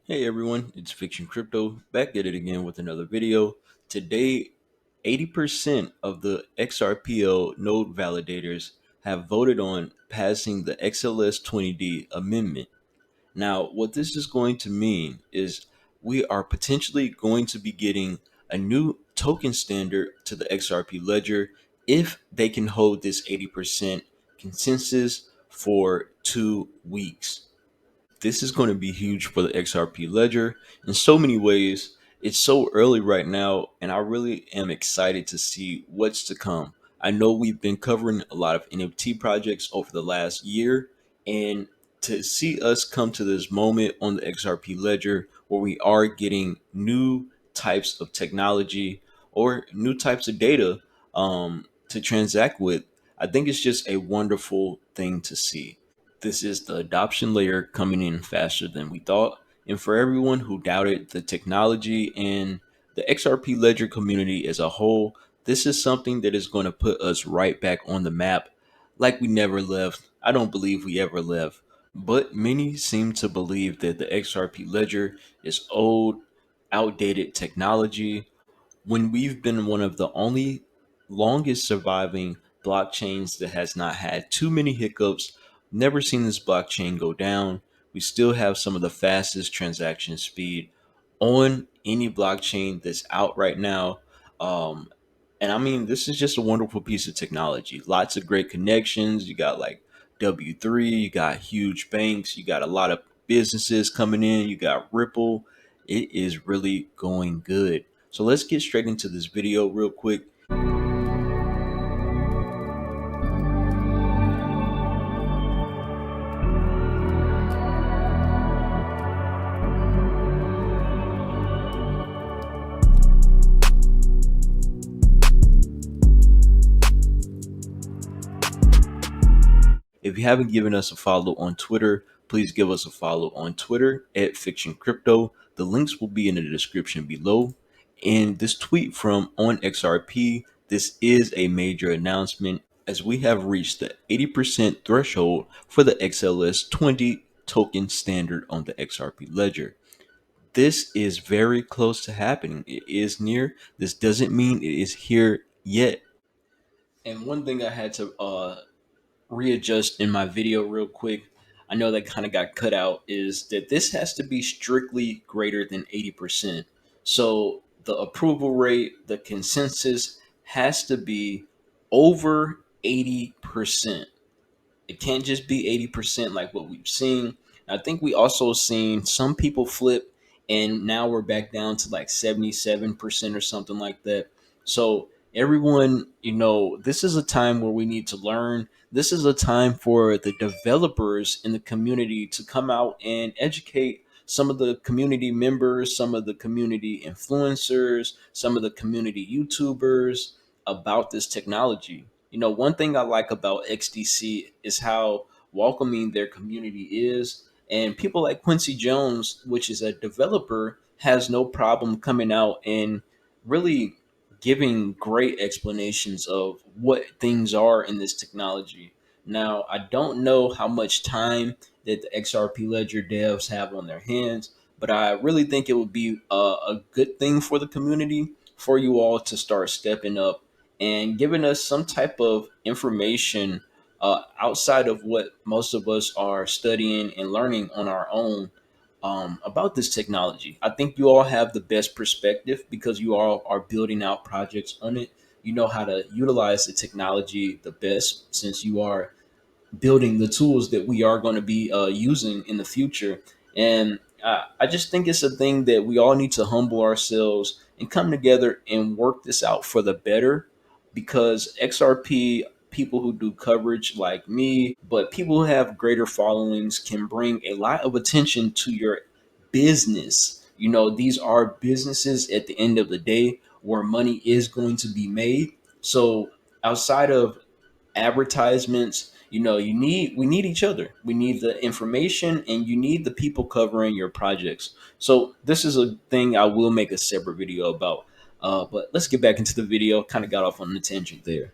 Hey everyone, it's Fiktxun Crypto back at it again with another video. Today, 80% of the XRPL node validators have voted on passing the XLS-20d amendment. Now, what this is going to mean is we are potentially going to be getting a new token standard to the XRP ledger if they can hold this 80% consensus for 2 weeks. This is going to be huge for the XRP ledger in so many ways. It's so early right now, and I really am excited to see what's to come. I know we've been covering a lot of NFT projects over the last year, and to see us come to this moment on the XRP ledger where we are getting new types of technology or new types of data to transact with, I think it's just a wonderful thing to see. This is the adoption layer coming in faster than we thought. And for everyone who doubted the technology and the XRP Ledger community as a whole, this is something that is going to put us right back on the map like we never left. I don't believe we ever left. But many seem to believe that the XRP Ledger is old, outdated technology when we've been one of the only longest surviving blockchains that has not had too many hiccups, never seen this blockchain go down. We still have some of the fastest transaction speed on any blockchain that's out right now. And I mean, this is just a wonderful piece of technology. Lots of great connections. You got like W3, you got huge banks, you got a lot of businesses coming in, you got Ripple. It is really going good. So let's get straight into this video real quick. If you haven't given us a follow on Twitter, please give us a follow on Twitter at Fiktxun Crypto. The links will be in the description below. And this tweet from on XRP, this is a major announcement as we have reached the 80% threshold for the XLS-20 token standard on the XRP ledger. This is very close to happening. It is near. This doesn't mean it is here yet. And one thing I had to readjust in my video real quick, I know that kind of got cut out, is that this has to be strictly greater than 80%. So the approval rate, the consensus has to be over 80%. It can't just be 80% like what we've seen. I think we also seen some people flip and now we're back down to like 77% or something like that. So everyone, this is a time where we need to learn. This is a time for the developers in the community to come out and educate some of the community members, some of the community influencers, some of the community YouTubers about this technology. One thing I like about XDC is how welcoming their community is. And people like Quincy Jones, which is a developer, has no problem coming out and really giving great explanations of what things are in this technology. Now, I don't know how much time that the XRP Ledger devs have on their hands, but I really think it would be a good thing for the community for you all to start stepping up and giving us some type of information outside of what most of us are studying and learning on our own about this technology. I think you all have the best perspective because you all are building out projects on it. You know how to utilize the technology the best since you are building the tools that we are going to be using in the future. And I just think it's a thing that we all need to humble ourselves and come together and work this out for the better because XRP people who do coverage like me, but people who have greater followings can bring a lot of attention to your business. These are businesses at the end of the day where money is going to be made. So outside of advertisements, we need each other. We need the information and you need the people covering your projects. So this is a thing I will make a separate video about. But let's get back into the video. Kind of got off on a tangent there.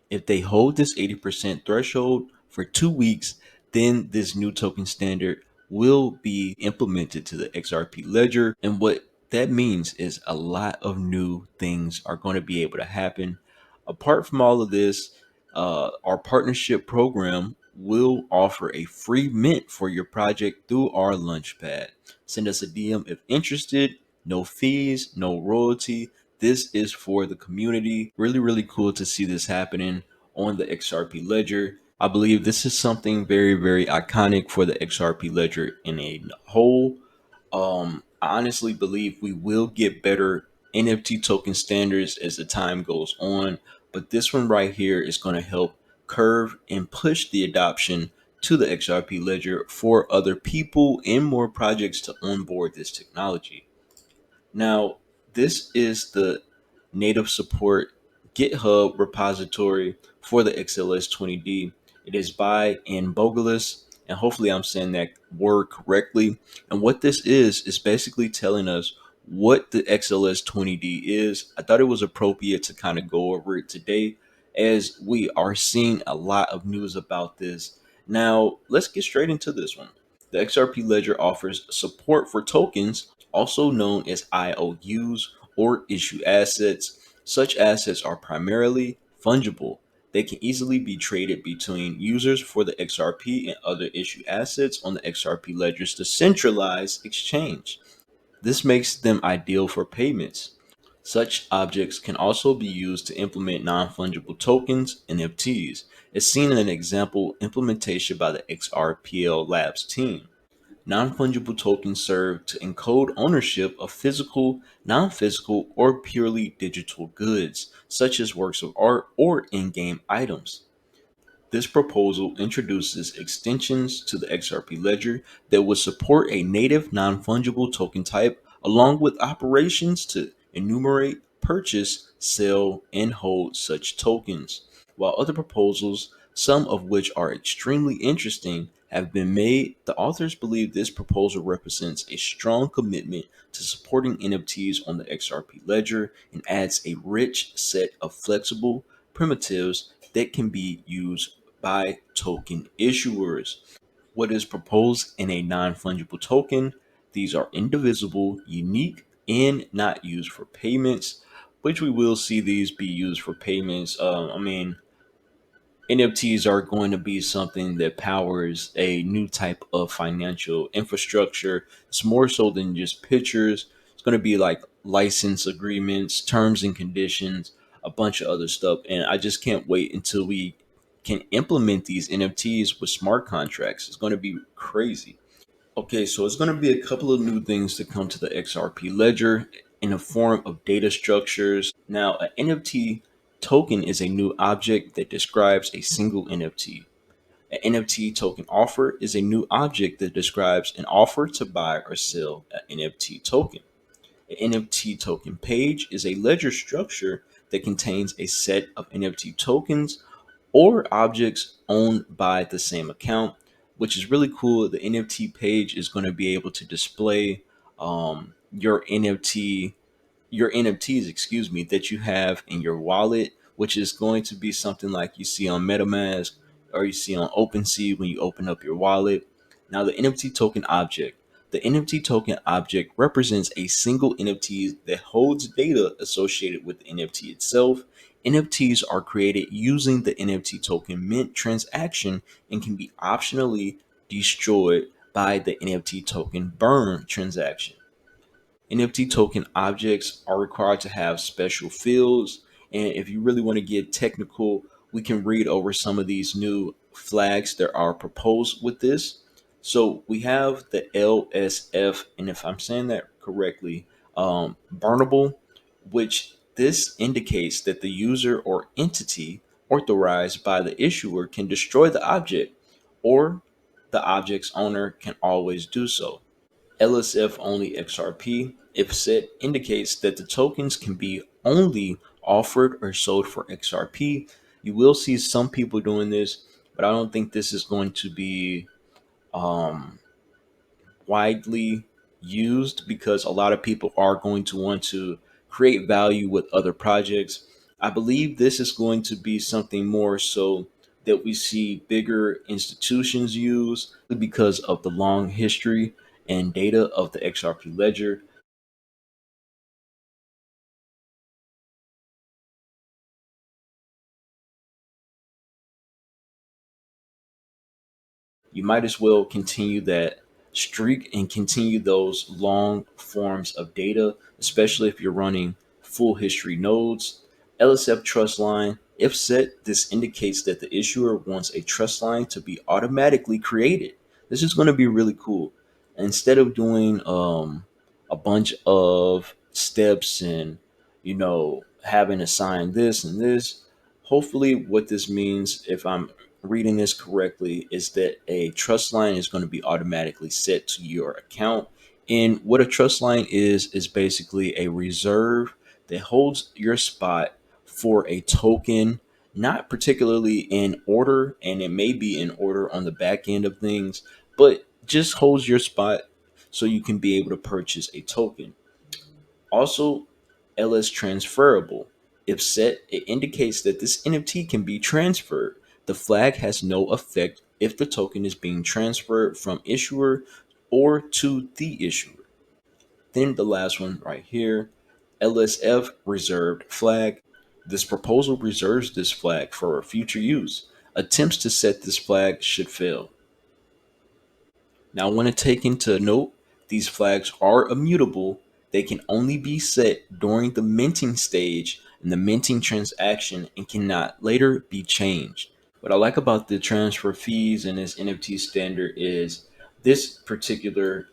If they hold this 80% threshold for 2 weeks, then this new token standard will be implemented to the XRP ledger. And what that means is a lot of new things are going to be able to happen. Apart from all of this, our partnership program will offer a free mint for your project through our Launchpad. Send us a DM if interested. No fees, no royalty. This is for the community. Really, really cool to see this happening on the XRP ledger. I believe this is something very, very iconic for the XRP ledger in a whole. I honestly believe we will get better NFT token standards as the time goes on, but this one right here is going to help curve and push the adoption to the XRP ledger for other people and more projects to onboard this technology. Now, this is the native support GitHub repository for the XLS-20d. It is by Anbogelis, and hopefully I'm saying that word correctly. And what this is basically telling us what the XLS-20d is. I thought it was appropriate to kind of go over it today, as we are seeing a lot of news about this. Now, let's get straight into this one. The XRP ledger offers support for tokens, also known as IOUs or issue assets. Such assets are primarily fungible. They can easily be traded between users for the XRP and other issue assets on the XRP ledger's decentralized exchange. This makes them ideal for payments. Such objects can also be used to implement non-fungible tokens, NFTs, as seen in an example implementation by the XRPL Labs team. Non-fungible tokens serve to encode ownership of physical, non-physical, or purely digital goods, such as works of art or in-game items. This proposal introduces extensions to the XRP ledger that would support a native non-fungible token type, along with operations to enumerate, purchase, sell, and hold such tokens. While other proposals, some of which are extremely interesting, have been made, the authors believe this proposal represents a strong commitment to supporting NFTs on the XRP ledger and adds a rich set of flexible primitives that can be used by token issuers. What is proposed in a non fungible token? These are indivisible, unique, and not used for payments, which we will see these be used for payments. NFTs are going to be something that powers a new type of financial infrastructure. It's more so than just pictures. It's going to be like license agreements, terms and conditions, a bunch of other stuff. And I just can't wait until we can implement these NFTs with smart contracts. It's going to be crazy. Okay, so it's going to be a couple of new things to come to the XRP ledger in the form of data structures. Now, an NFT token is a new object that describes a single NFT. An NFT token offer is a new object that describes an offer to buy or sell an NFT token. An NFT token page is a ledger structure that contains a set of NFT tokens or objects owned by the same account, which is really cool. The NFT page is going to be able to display your NFTs, excuse me, that you have in your wallet, which is going to be something like you see on MetaMask or you see on OpenSea when you open up your wallet. Now, the NFT token object. The NFT token object represents a single NFT that holds data associated with the NFT itself. NFTs are created using the NFT token mint transaction and can be optionally destroyed by the NFT token burn transaction. NFT token objects are required to have special fields. And if you really want to get technical, we can read over some of these new flags that are proposed with this. So we have the LSF, and if I'm saying that correctly, burnable, which this indicates that the user or entity authorized by the issuer can destroy the object, or the object's owner can always do so. LSF only XRP, if set, indicates that the tokens can be only offered or sold for XRP. You will see some people doing this, but I don't think this is going to be um, widely used because a lot of people are going to want to create value with other projects. I believe this is going to be something more so that we see bigger institutions use because of the long history and data of the XRP ledger. You might as well continue that streak and continue those long forms of data, especially if you're running full history nodes. LSF trust line, if set, this indicates that the issuer wants a trust line to be automatically created. This is going to be really cool. Instead of doing a bunch of steps and having to sign this and this, hopefully what this means, if I'm reading this correctly, is that a trust line is going to be automatically set to your account. And what a trust line is basically a reserve that holds your spot for a token, not particularly in order, and it may be in order on the back end of things, but just holds your spot so you can be able to purchase a token. Also, LS transferable. If set, it indicates that this NFT can be transferred. The flag has no effect if the token is being transferred from issuer or to the issuer. Then the last one right here, LSF reserved flag. This proposal reserves this flag for future use. Attempts to set this flag should fail. Now, I want to take into note these flags are immutable. They can only be set during the minting stage in the minting transaction and cannot later be changed. What I like about the transfer fees in this NFT standard is this particular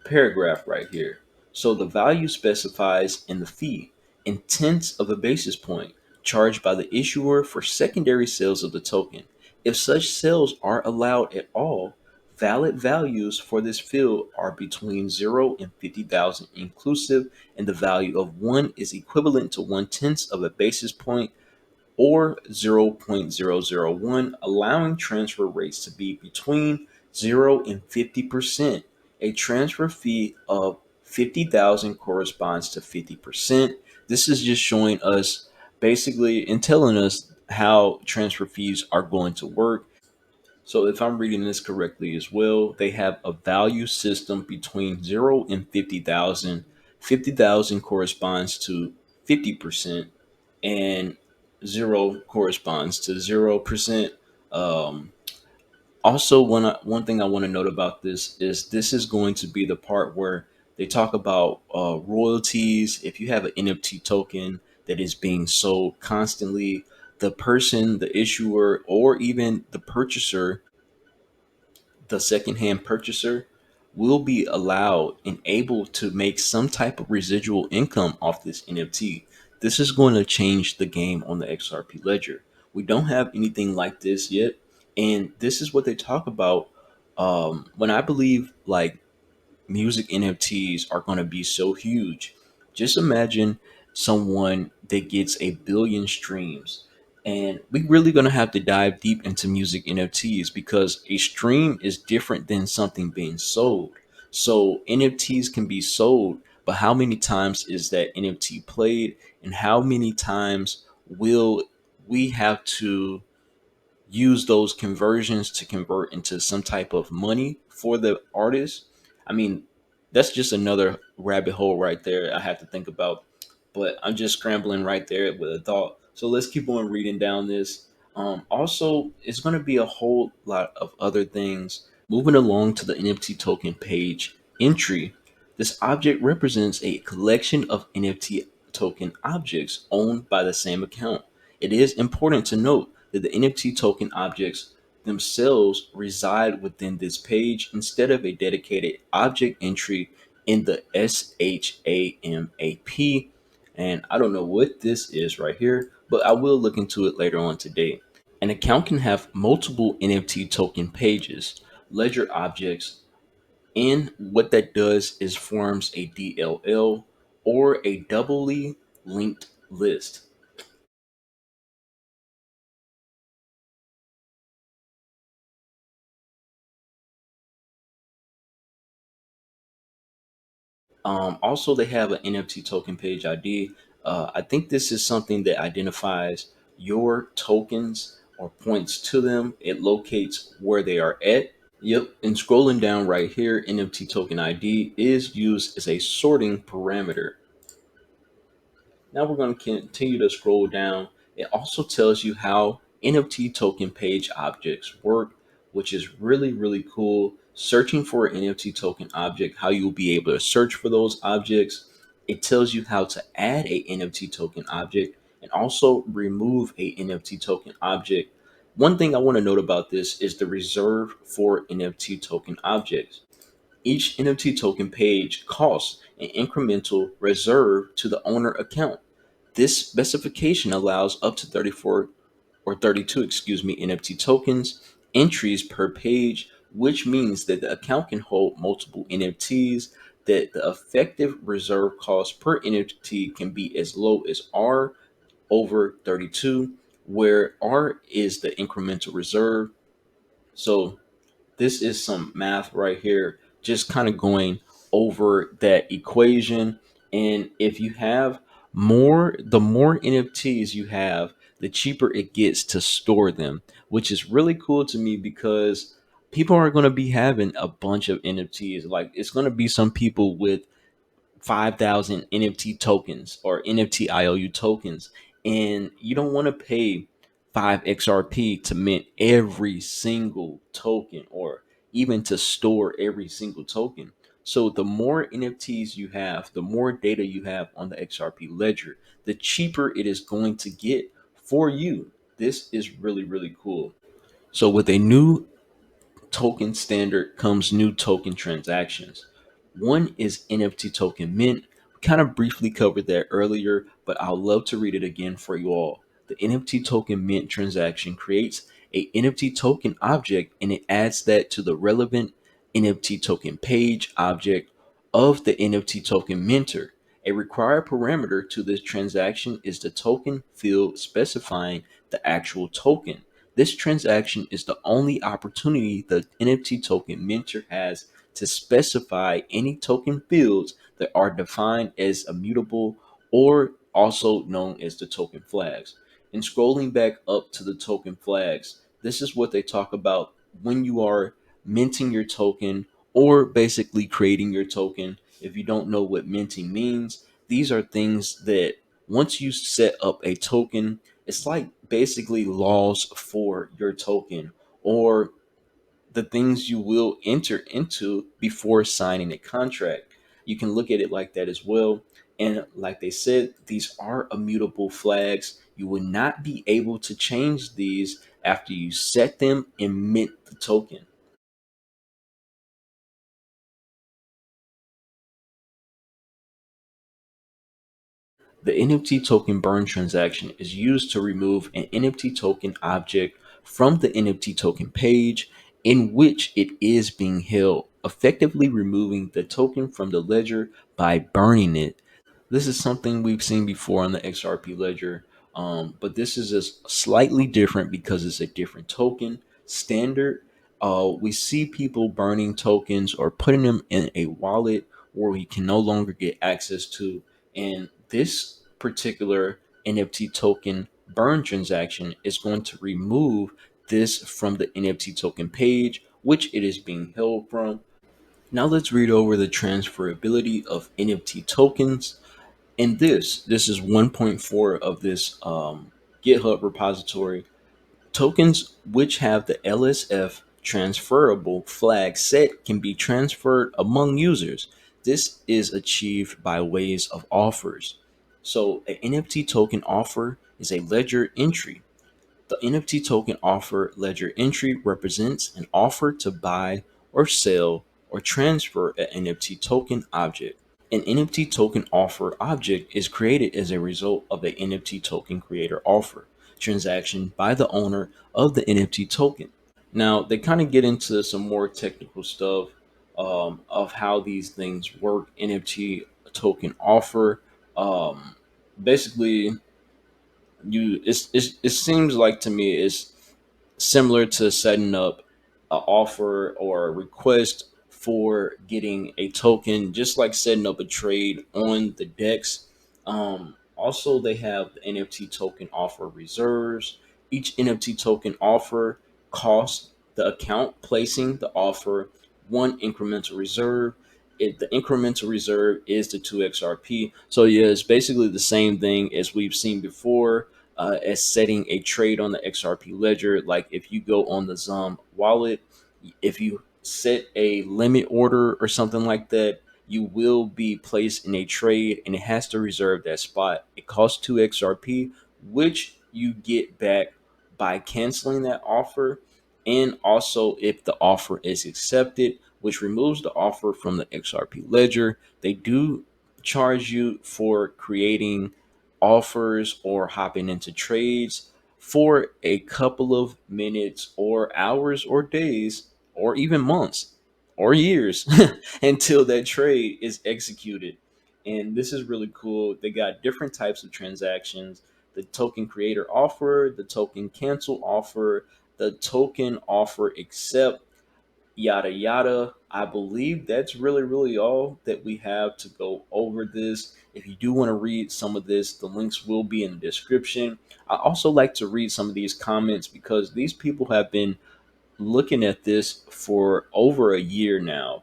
paragraph right here. So the value specifies in the fee in tenths of a basis point charged by the issuer for secondary sales of the token. If such sales are allowed at all, valid values for this field are between 0 and 50,000 inclusive, and the value of 1 is equivalent to 1/10 of a basis point or 0.001, allowing transfer rates to be between 0 and 50%. A transfer fee of 50,000 corresponds to 50%. This is just showing us basically and telling us how transfer fees are going to work. So if I'm reading this correctly as well, they have a value system between 0 and 50,000. 50,000 corresponds to 50%, and 0 corresponds to 0%. Um, Also, one thing I want to note about this is going to be the part where they talk about royalties. If you have an NFT token that is being sold constantly, the person, the issuer, or even the purchaser, the secondhand purchaser, will be allowed and able to make some type of residual income off this NFT. This is going to change the game on the XRP ledger. We don't have anything like this yet, and this is what they talk about when I believe like music NFTs are going to be so huge. Just imagine someone that gets a billion streams. And we really going to have to dive deep into music NFTs because a stream is different than something being sold. So NFTs can be sold, but how many times is that NFT played, and how many times will we have to use those conversions to convert into some type of money for the artist? I mean, that's just another rabbit hole right there I have to think about. But I'm just scrambling right there with a thought. So let's keep on reading down this. Also, it's going to be a whole lot of other things. Moving along to the NFT token page entry, this object represents a collection of NFT token objects owned by the same account. It is important to note that the NFT token objects themselves reside within this page instead of a dedicated object entry in the SHAMAP. And I don't know what this is right here, but I will look into it later on today. An account can have multiple NFT token pages, ledger objects, and what that does is forms a DLL or a doubly linked list. Also, they have an NFT token page ID. I think this is something that identifies your tokens or points to them, it locates where they are at. Yep, and scrolling down right here, NFT token ID is used as a sorting parameter. Now we're going to continue to scroll down. It also tells you how NFT token page objects work, which is really, really cool. Searching for an NFT token object, how you'll be able to search for those objects. It tells you how to add a NFT token object and also remove a NFT token object. One thing I want to note about this is the reserve for NFT token objects. Each NFT token page costs an incremental reserve to the owner account. This specification allows up to 34 or 32, NFT tokens entries per page, which means that the account can hold multiple NFTs, that the effective reserve cost per NFT can be as low as R over 32, where R is the incremental reserve. So this is some math right here, just kind of going over that equation. And if you have the more NFTs you have, the cheaper it gets to store them, which is really cool to me because people are going to be having a bunch of NFTs. Like it's going to be some people with 5,000 NFT tokens or NFT IOU tokens, and you don't want to pay 5 XRP to mint every single token or even to store every single token. So the more NFTs you have, the more data you have on the XRP ledger, the cheaper it is going to get for you. This is really, really cool. So with a new token standard comes new token transactions. One is NFT token mint. We kind of briefly covered that earlier, but I'd love to read it again for you all. The NFT token mint transaction creates a NFT token object and it adds that to the relevant NFT token page object of the NFT token minter. A required parameter to this transaction is the token field specifying the actual token. This transaction is the only opportunity the NFT token minter has to specify any token fields that are defined as immutable or also known as the token flags. And scrolling back up to the token flags, this is what they talk about when you are minting your token or basically creating your token. If you don't know what minting means, these are things that once you set up a token, it's like basically laws for your token or the things you will enter into before signing a contract. You can look at it like that as well. And like they said, these are immutable flags. You will not be able to change these after you set them and mint the token. The NFT token burn transaction is used to remove an NFT token object from the NFT token page in which it is being held, effectively removing the token from the ledger by burning it. This is something we've seen before on the XRP ledger, but this is just slightly different because it's a different token standard. We see people burning tokens or putting them in a wallet where we can no longer get access to. And this particular NFT token burn transaction is going to remove this from the NFT token page, which it is being held from. Now let's read over the transferability of NFT tokens. And this is 1.4 of this GitHub repository. Tokens which have the LSF transferable flag set can be transferred among users. This is achieved by ways of offers. So an NFT token offer is a ledger entry. The NFT token offer ledger entry represents an offer to buy or sell or transfer an NFT token object. An NFT token offer object is created as a result of a NFT token creator offer transaction by the owner of the NFT token. Now, they kind of get into some more technical stuff of how these things work. NFT token offer. Um, Basically, it seems like to me it's similar to setting up an offer or a request for getting a token, just like setting up a trade on the DEX. Also, they have the NFT token offer reserves. each NFT token offer costs the account placing the offer one incremental reserve. The incremental reserve is the 2XRP. So yeah, it's basically the same thing as we've seen before, as setting a trade on the XRP ledger. Like if you go on the XUMM wallet, if you set a limit order or something like that, you will be placed in a trade and it has to reserve that spot. It costs 2XRP, which you get back by canceling that offer. And also, if the offer is accepted, which removes the offer from the XRP ledger, they do charge you for creating offers or hopping into trades for a couple of minutes or hours or days or even months or years until that trade is executed. And this is really cool. They got different types of transactions: the token creator offer, the token cancel offer, the token offer accept, yada yada. I believe that's really all that we have to go over this. If you do want to read some of this, the links will be in the description. I also like to read some of these comments because these people have been looking at this for over a year now.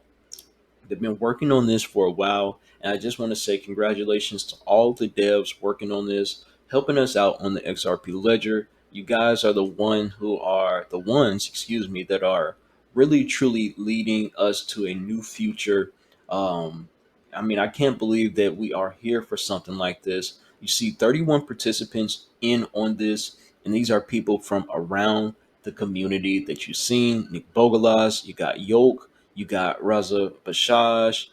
They've been working on this for a while, and I just want to say congratulations to all the devs working on this, helping us out on the XRP ledger. You guys are the ones, excuse me, that are really truly leading us to a new future. Um, I mean, I can't believe that we are here for something like this. You see 31 participants in on this, and these are people from around the community that you've seen. Nick Bogalas, you got Yoke, you got Raza Bashash.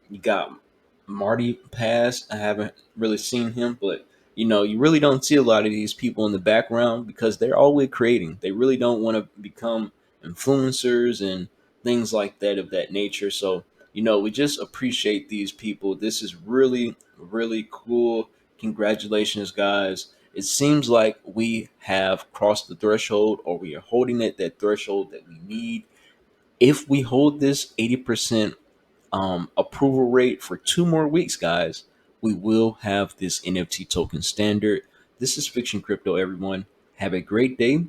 You got Marty Pass. I haven't really seen him, but you really don't see a lot of these people in the background because they're always creating. They really don't want to become influencers and things like that of that nature. So, we just appreciate these people. This is really cool. Congratulations, guys. It seems like we have crossed the threshold, or we are holding at that threshold that we need. If we hold this 80% approval rate for 2 more weeks, guys, we will have this NFT token standard. This is Fiktxun Crypto, everyone. Have a great day.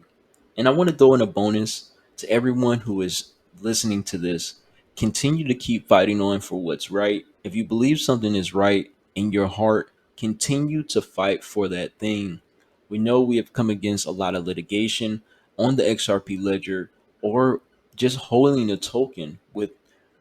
And I want to throw in a bonus to everyone who is listening to this. Continue to keep fighting on for what's right. If you believe something is right in your heart, continue to fight for that thing. We know we have come against a lot of litigation on the XRP ledger, or just holding a token with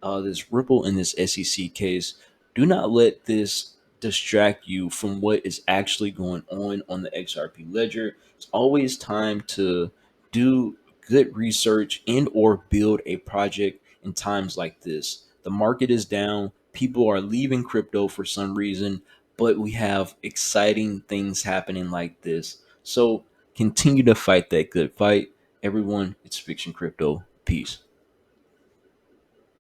this Ripple in this SEC case. Do not let this distract you from what is actually going on the XRP ledger. It's always time to do good research and or build a project in times like this. The market is down, people are leaving crypto for some reason, but we have exciting things happening like this. So continue to fight that good fight. Everyone, it's Fiktxun Crypto. Peace.